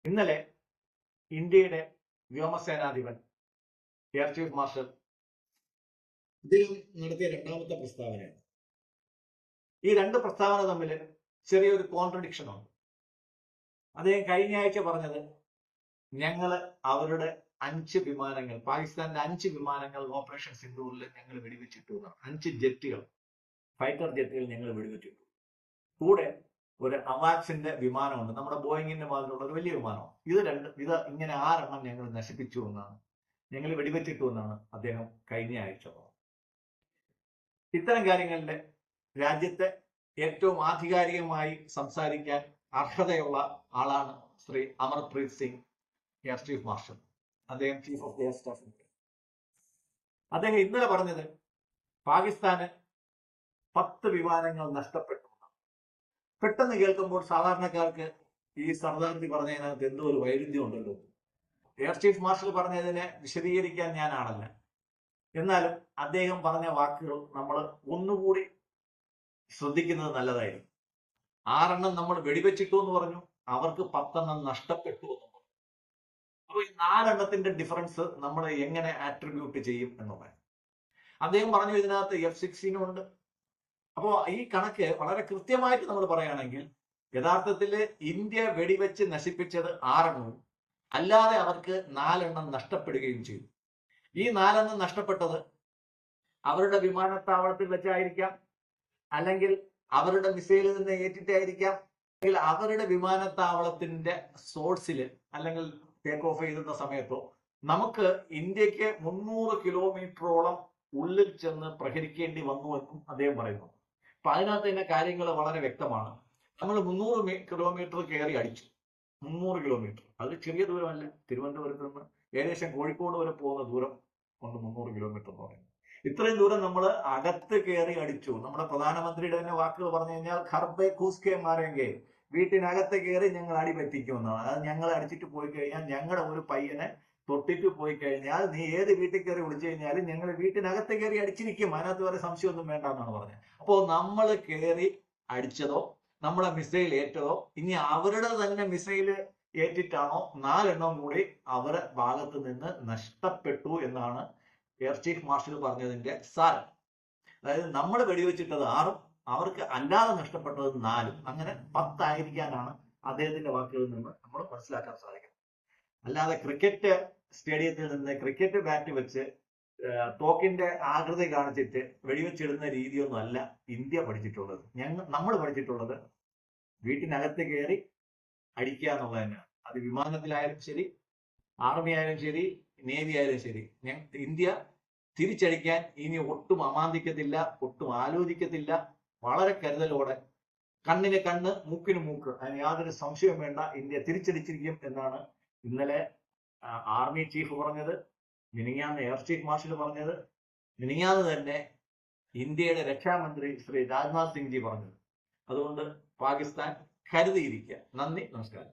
ഇന്നലെ ഇന്ത്യയുടെ വ്യോമസേനാധിപൻ air chief marshal അദ്ദേഹം നടത്തിയ രണ്ടാമത്തെ പ്രസ്താവനയാണ്. ഈ രണ്ട് പ്രസ്താവന തമ്മിൽ ചെറിയൊരു കോൺട്രഡിക്ഷൻ ഉണ്ട്. അദ്ദേഹം കഴിഞ്ഞ ആഴ്ച പറഞ്ഞത് ഞങ്ങൾ അവരുടെ 5 വിമാനങ്ങൾ, പാകിസ്ഥാന്റെ 5 വിമാനങ്ങൾ ഓപ്പറേഷൻ സിന്ദൂറിൽ ഞങ്ങൾ വെടിവെച്ചിട്ടു എന്നാണ്. 5 ജെറ്റുകൾ, ഫൈറ്റർ ജെറ്റുകൾ ഞങ്ങൾ വെടിവെച്ചിട്ടു. കൂടെ ഒരു അവാക്സിന്റെ വിമാനമുണ്ട്, നമ്മുടെ ബോയിങ്ങിന്റെ മാതിരിയുള്ള ഒരു വലിയ വിമാനം. ഇത് ഇങ്ങനെ 6 എണ്ണം ഞങ്ങൾ നശിപ്പിച്ചു എന്നാണ്, ഞങ്ങൾ വെടിവെച്ചിട്ടു എന്നാണ് അദ്ദേഹം കഴിഞ്ഞ ആഴ്ച പറഞ്ഞത്. ഇത്തരം കാര്യങ്ങളിൽ രാജ്യത്തെ ഏറ്റവും ആധികാരികമായി സംസാരിക്കാൻ അർഹതയുള്ള ആളാണ് Shri Amarpreet Singh, air chief marshal. അദ്ദേഹം ചീഫ് ഓഫ് എയർ സ്റ്റാഫ്. അദ്ദേഹം ഇന്നലെ പറഞ്ഞത് പാകിസ്ഥാന് 10 വിമാനങ്ങൾ നഷ്ടപ്പെട്ടു. പെട്ടെന്ന് കേൾക്കുമ്പോൾ സാധാരണക്കാർക്ക് ഈ സർദാർജി പറഞ്ഞതിനകത്ത് എന്തോ ഒരു വൈരുദ്ധ്യം ഉണ്ടല്ലോ. എയർ ചീഫ് മാർഷൽ പറഞ്ഞതിനെ വിശദീകരിക്കാൻ ഞാനാണല്ല. എന്നാലും അദ്ദേഹം പറഞ്ഞ വാക്കുകൾ നമ്മൾ ഒന്നുകൂടി ശ്രദ്ധിക്കുന്നത് നല്ലതായിരുന്നു. 6 എണ്ണം നമ്മൾ വെടിവെച്ചിട്ടു എന്ന് പറഞ്ഞു, അവർക്ക് 10 എണ്ണം നഷ്ടപ്പെട്ടു എന്ന് പറഞ്ഞു. അപ്പൊ ഈ 4 എണ്ണത്തിന്റെ ഡിഫറൻസ് നമ്മൾ എങ്ങനെ ആട്രിബ്യൂട്ട് ചെയ്യും എന്നുള്ളത് അദ്ദേഹം പറഞ്ഞു. ഇതിനകത്ത് F-16 ഉണ്ട്. അപ്പോ ഈ കണക്ക് വളരെ കൃത്യമായിട്ട് നമ്മൾ പറയുകയാണെങ്കിൽ യഥാർത്ഥത്തിൽ ഇന്ത്യ വെടിവെച്ച് നശിപ്പിച്ചത് 6 എണ്ണവും അല്ലാതെ അവർക്ക് 4 എണ്ണം നഷ്ടപ്പെടുകയും ചെയ്തു. ഈ 4 എണ്ണം നഷ്ടപ്പെട്ടത് അവരുടെ വിമാനത്താവളത്തിൽ വെച്ചായിരിക്കാം, അല്ലെങ്കിൽ അവരുടെ മിസൈലിൽ നിന്ന് ഏറ്റിട്ടായിരിക്കാം, അല്ലെങ്കിൽ അവരുടെ വിമാനത്താവളത്തിന്റെ സോഴ്സിൽ അല്ലെങ്കിൽ ടേക്ക് ഓഫ് ചെയ്യുന്ന സമയത്തോ നമുക്ക് ഇന്ത്യക്ക് 300 കിലോമീറ്ററോളം ഉള്ളിൽ ചെന്ന് പ്രഹരിക്കേണ്ടി വന്നു എന്നും അദ്ദേഹം പറയുന്നു. അപ്പൊ അതിനകത്ത് തന്നെ കാര്യങ്ങൾ വളരെ വ്യക്തമാണ്. നമ്മൾ 300 കിലോമീറ്റർ കയറി അടിച്ചു. 300 കിലോമീറ്റർ അത് ചെറിയ ദൂരമല്ല. തിരുവനന്തപുരത്ത് നിന്ന് ഏകദേശം കോഴിക്കോട് വരെ പോകുന്ന ദൂരം കൊണ്ട് 300 കിലോമീറ്റർ എന്ന് പറയുന്നത്. ഇത്രയും ദൂരം നമ്മൾ അകത്ത് കയറി അടിച്ചു. നമ്മുടെ പ്രധാനമന്ത്രിയുടെ തന്നെ വാക്കുകൾ പറഞ്ഞു കഴിഞ്ഞാൽ ഖർബെ ഖൂസ്കെ മാരെങ്കെ, വീട്ടിനകത്ത് കയറി ഞങ്ങൾ അടി പറ്റിക്കുമെന്നാണ്. അത് ഞങ്ങൾ അടിച്ചിട്ട് പോയി കഴിഞ്ഞാൽ, ഞങ്ങളുടെ ഒരു പയ്യനെ തൊട്ടിട്ട് പോയി കഴിഞ്ഞാൽ നീ ഏത് വീട്ടിൽ കയറി വിളിച്ചു കഴിഞ്ഞാലും ഞങ്ങൾ വീട്ടിനകത്ത് കയറി അടിച്ചിരിക്കും, അതിനകത്ത് വരെ സംശയമൊന്നും വേണ്ട എന്നാണ് പറഞ്ഞത്. അപ്പോൾ നമ്മൾ കയറി അടിച്ചതോ നമ്മളെ മിസൈൽ ഏറ്റതോ ഇനി അവരുടെ തന്നെ മിസൈൽ ഏറ്റിട്ടാണോ 4 എണ്ണം കൂടി അവരുടെ ഭാഗത്ത് നിന്ന് നഷ്ടപ്പെട്ടു എന്നാണ് എയർ ചീഫ് മാർഷൽ പറഞ്ഞതിന്റെ സാരം. അതായത് നമ്മൾ വെടിവെച്ചിട്ടത് 6ഉം അവർക്ക് അല്ലാതെ നഷ്ടപ്പെട്ടത് 4ഉം, അങ്ങനെ 10 ആയിരിക്കാനാണ് അദ്ദേഹത്തിന്റെ വാക്കുകളിൽ നിന്ന് നമ്മൾ മനസ്സിലാക്കാൻ സാധിക്കുന്നത്. അല്ലാതെ ക്രിക്കറ്റ് സ്റ്റേഡിയത്തിൽ നിന്ന് ക്രിക്കറ്റ് ബാറ്റ് വെച്ച് തോക്കിന്റെ ആകൃതി കാണിച്ചിട്ട് വെടിവെച്ചിടുന്ന രീതിയൊന്നും അല്ല ഇന്ത്യ പഠിച്ചിട്ടുള്ളത്. നമ്മൾ പഠിച്ചിട്ടുള്ളത് വീട്ടിനകത്ത് കയറി അടിക്കുക എന്നുള്ളത് തന്നെയാണ്. അത് വിമാനത്തിലായാലും ശരി, ആർമി ആയാലും ശരി, നേവി ആയാലും ശരി. ഇന്ത്യ തിരിച്ചടിക്കാൻ ഇനി ഒട്ടും അമാന്തിക്കത്തില്ല, ഒട്ടും ആലോചിക്കത്തില്ല. വളരെ കരുതലോടെ, കണ്ണിന് കണ്ണ് മൂക്കിന് മൂക്ക്, അതിന് യാതൊരു സംശയവും വേണ്ട, ഇന്ത്യ തിരിച്ചടിച്ചിരിക്കും എന്നാണ് ഇന്നലെ ആർമി ചീഫ് പറഞ്ഞത്, മിനിങ്ങാന്ന് എയർ ചീഫ് മാർഷൽ പറഞ്ഞത്, മിനിങ്ങാന്ന് തന്നെ ഇന്ത്യയുടെ രക്ഷാമന്ത്രി ശ്രീ രാജ്നാഥ് സിംഗ് ജി പറഞ്ഞത്. അതുകൊണ്ട് പാകിസ്ഥാൻ കരുതിയിരിക്കുക. നന്ദി, നമസ്കാരം.